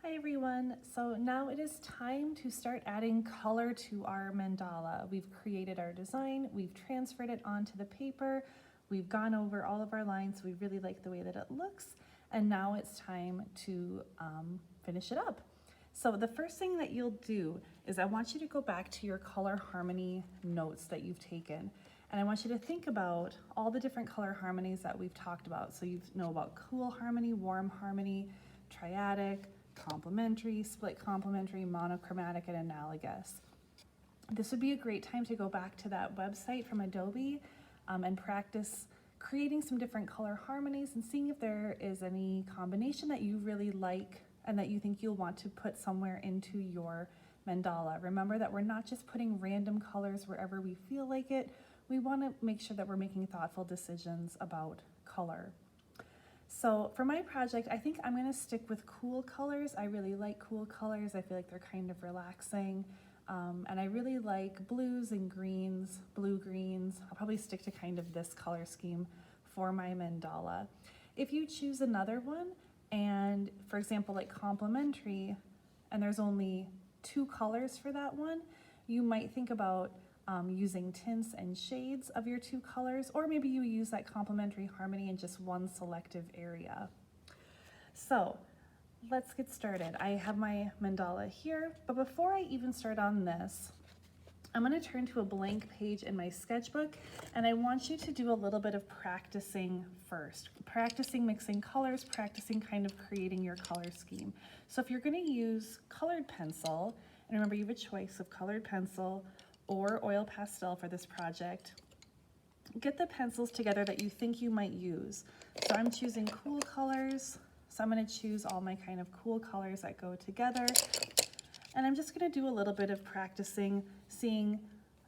Hi everyone, so now it is time to start adding color to our mandala. We've created our design, we've transferred it onto the paper, we've gone over all of our lines, we really like the way that it looks, and now it's time to finish it up. So the first thing that you'll do is I want you to go back to your color harmony notes that you've taken, and I want you to think about all the different color harmonies that we've talked about. So you know about cool harmony, warm harmony, triadic, complementary, split complementary, monochromatic, and analogous. This would be a great time to go back to that website from Adobe and practice creating some different color harmonies and seeing if there is any combination that you really like and that you think you'll want to put somewhere into your mandala. Remember that we're not just putting random colors wherever we feel like it. We want to make sure that we're making thoughtful decisions about color. So for my project, I think I'm going to stick with cool colors. I really like cool colors. I feel like they're kind of relaxing. And I really like blues and greens, blue-greens. I'll probably stick to kind of this color scheme for my mandala. If you choose another one, and for example, like complementary, and there's only 2 colors for that one, you might think about using tints and shades of your 2 colors, or maybe you use that complementary harmony in just one selective area. So let's get started. I have my mandala here, but before I even start on this, I'm going to turn to a blank page in my sketchbook, and I want you to do a little bit of practicing first. Practicing mixing colors, practicing kind of creating your color scheme. So if you're going to use colored pencil, and remember you have a choice of colored pencil or oil pastel for this project, get the pencils together that you think you might use. So I'm choosing cool colors, so I'm going to choose all my kind of cool colors that go together. And I'm just going to do a little bit of practicing, seeing,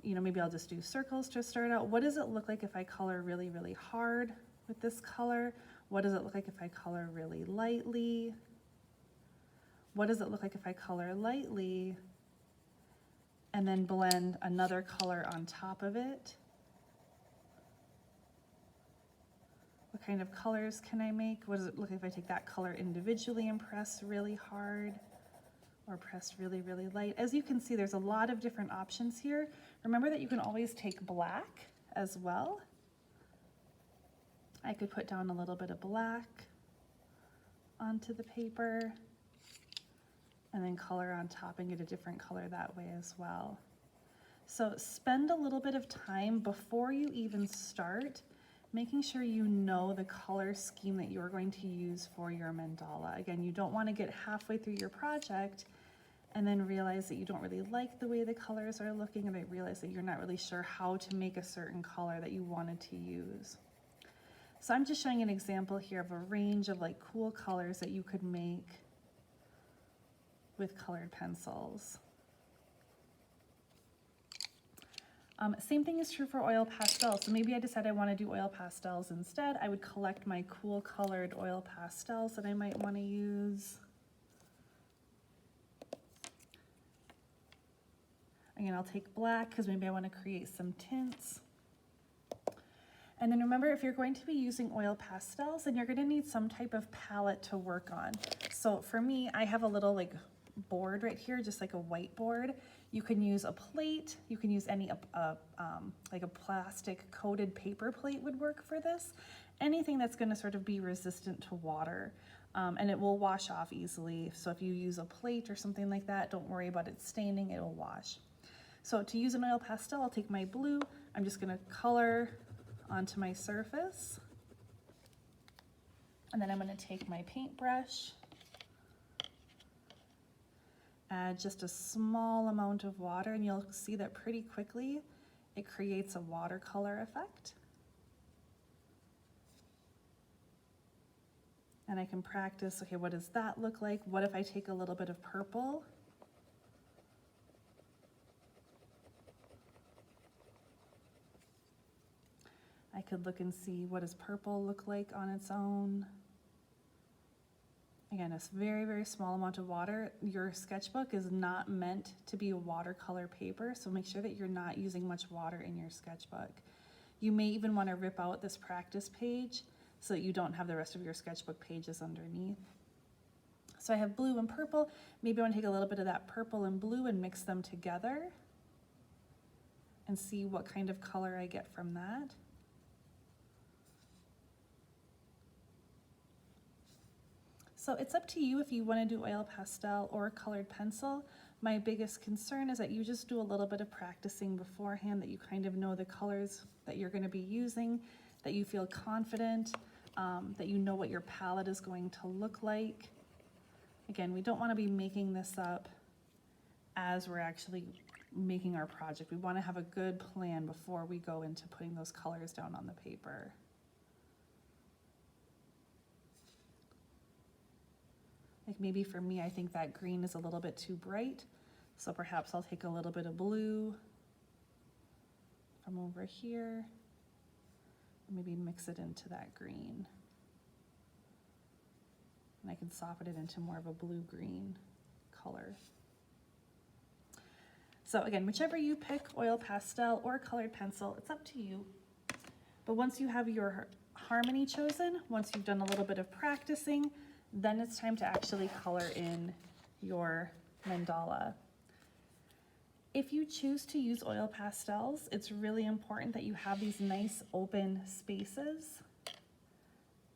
maybe I'll just do circles to start out. What does it look like if I color really, really hard with this color? What does it look like if I color really lightly? What does it look like if I color lightly and then blend another color on top of it? What kind of colors can I make? What does it look like if I take that color individually and press really hard or press really, really light? As you can see, there's a lot of different options here. Remember that you can always take black as well. I could put down a little bit of black onto the paper and then color on top and get a different color that way as well. So spend a little bit of time before you even start making sure you know the color scheme that you're going to use for your mandala. Again, you don't want to get halfway through your project and then realize that you don't really like the way the colors are looking, and then realize that you're not really sure how to make a certain color that you wanted to use. So I'm just showing an example here of a range of like cool colors that you could make with colored pencils. Same thing is true for oil pastels. So maybe I decide I want to do oil pastels instead. I would collect my cool colored oil pastels that I might want to use. Again, I'll take black because maybe I want to create some tints. And then remember, if you're going to be using oil pastels, then you're going to need some type of palette to work on. So for me, I have a little like board right here, just like a whiteboard. You can use a plate, you can use any like a plastic coated paper plate would work for this. Anything that's going to sort of be resistant to water, and it will wash off easily. So if you use a plate or something like that, don't worry about it staining, it will wash. So to use an oil pastel, I'll take my blue, I'm just going to color onto my surface, and then I'm going to take my paintbrush, add just a small amount of water, and you'll see that pretty quickly it creates a watercolor effect. And I can practice, okay, what does that look like? What if I take a little bit of purple? I could look and see what does purple look like on its own. Again, a very, very small amount of water. Your sketchbook is not meant to be a watercolor paper, so make sure that you're not using much water in your sketchbook. You may even want to rip out this practice page so that you don't have the rest of your sketchbook pages underneath. So I have blue and purple. Maybe I want to take a little bit of that purple and blue and mix them together and see what kind of color I get from that. So it's up to you if you want to do oil pastel or colored pencil. My biggest concern is that you just do a little bit of practicing beforehand, that you kind of know the colors that you're going to be using, that you feel confident, that you know what your palette is going to look like. Again, we don't want to be making this up as we're actually making our project. We want to have a good plan before we go into putting those colors down on the paper. Like maybe for me, I think that green is a little bit too bright, so perhaps I'll take a little bit of blue from over here and maybe mix it into that green. And I can soften it into more of a blue-green color. So again, whichever you pick, oil pastel or colored pencil, it's up to you. But once you have your harmony chosen, once you've done a little bit of practicing, then it's time to actually color in your mandala. If you choose to use oil pastels, it's really important that you have these nice open spaces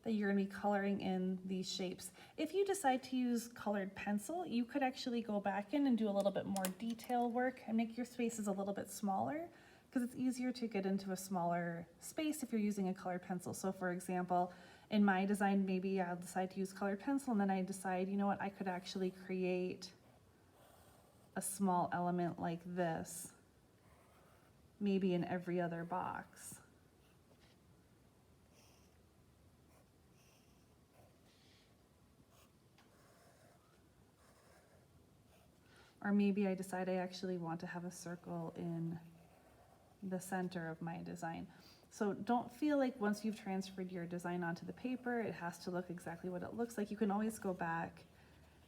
that you're going to be coloring in these shapes. If you decide to use colored pencil, you could actually go back in and do a little bit more detail work and make your spaces a little bit smaller, because it's easier to get into a smaller space if you're using a colored pencil. So for example, in my design, maybe I'll decide to use colored pencil, and then I decide, you know what, I could actually create a small element like this, maybe in every other box. Or maybe I decide I actually want to have a circle in the center of my design. So don't feel like once you've transferred your design onto the paper, it has to look exactly what it looks like. You can always go back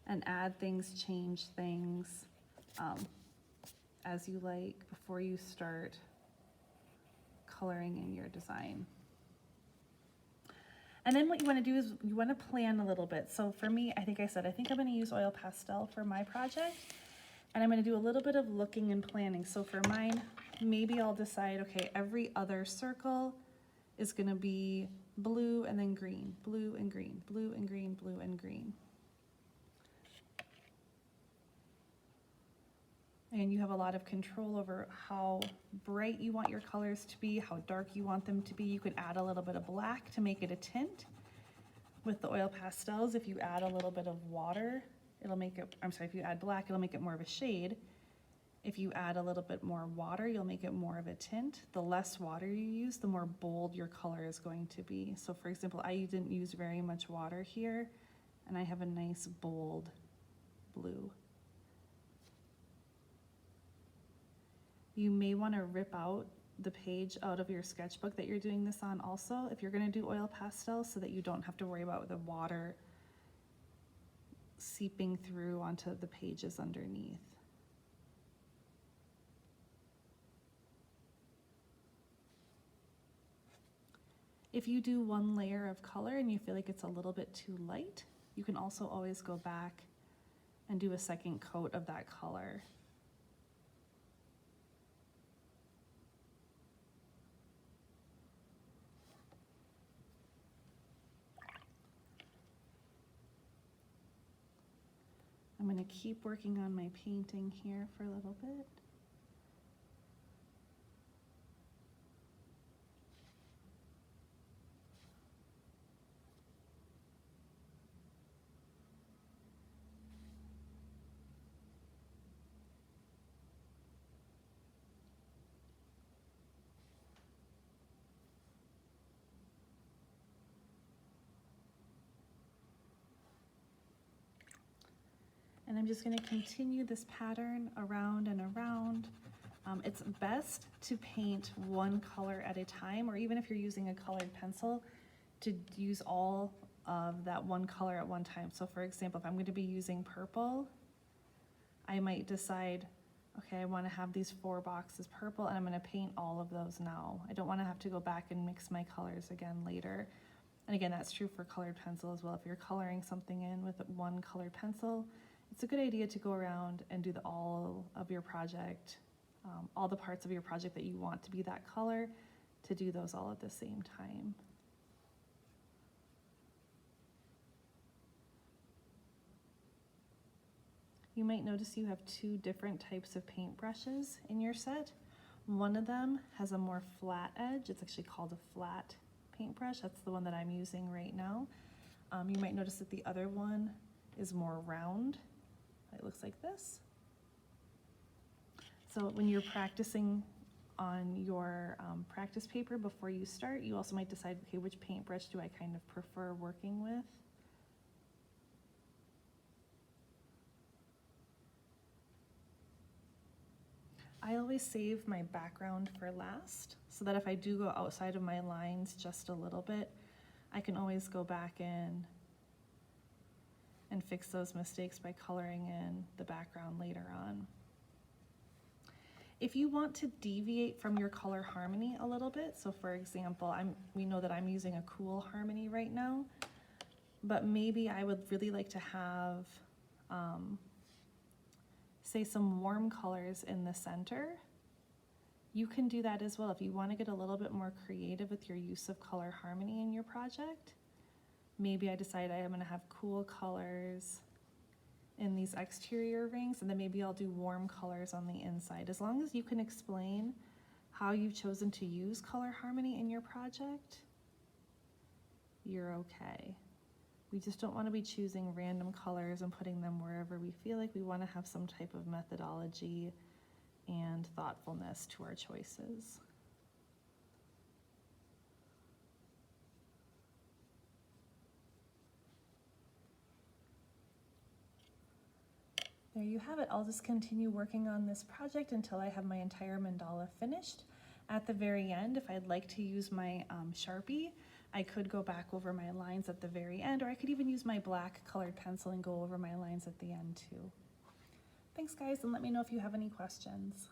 and add things, change things as you like before you start coloring in your design. And then what you want to do is you want to plan a little bit. So for me, I think I'm going to use oil pastel for my project. And I'm going to do a little bit of looking and planning. So for mine, maybe I'll decide, okay, every other circle is going to be blue and then green, blue and green, blue and green, blue and green. And you have a lot of control over how bright you want your colors to be, how dark you want them to be. You could add a little bit of black to make it a tint. With the oil pastels, if you add a little bit of water, it'll make it, if you add black, it'll make it more of a shade. If you add a little bit more water, you'll make it more of a tint. The less water you use, the more bold your color is going to be. So for example, I didn't use very much water here, and I have a nice bold blue. You may want to rip out the page out of your sketchbook that you're doing this on also, if you're going to do oil pastel, so that you don't have to worry about the water seeping through onto the pages underneath. If you do one layer of color and you feel like it's a little bit too light, you can also always go back and do a second coat of that color. I'm going to keep working on my painting here for a little bit. And I'm just going to continue this pattern around and around. It's best to paint one color at a time, or even if you're using a colored pencil, to use all of that one color at one time. So for example, if I'm going to be using purple, I might decide, okay, I want to have these 4 boxes purple, and I'm going to paint all of those now. I don't want to have to go back and mix my colors again later. And again, that's true for colored pencil as well. If you're coloring something in with one colored pencil, it's a good idea to go around and do all of your project, all the parts of your project that you want to be that color, to do those all at the same time. You might notice you have two different types of paintbrushes in your set. One of them has a more flat edge. It's actually called a flat paintbrush. That's the one that I'm using right now. You might notice that the other one is more round. It looks like this. So when you're practicing on your practice paper before you start, you also might decide, okay, which paintbrush do I kind of prefer working with? I always save my background for last, so that if I do go outside of my lines just a little bit, I can always go back in and fix those mistakes by coloring in the background later on. If you want to deviate from your color harmony a little bit, so for example, we know that I'm using a cool harmony right now, but maybe I would really like to have say some warm colors in the center, you can do that as well. If you want to get a little bit more creative with your use of color harmony in your project, maybe I decide I am going to have cool colors in these exterior rings, and then maybe I'll do warm colors on the inside. As long as you can explain how you've chosen to use color harmony in your project, you're okay. We just don't want to be choosing random colors and putting them wherever we feel like. We want to have some type of methodology and thoughtfulness to our choices. There you have it. I'll just continue working on this project until I have my entire mandala finished. At the very end, if I'd like to use my Sharpie, I could go back over my lines at the very end, or I could even use my black colored pencil and go over my lines at the end too. Thanks guys, and let me know if you have any questions.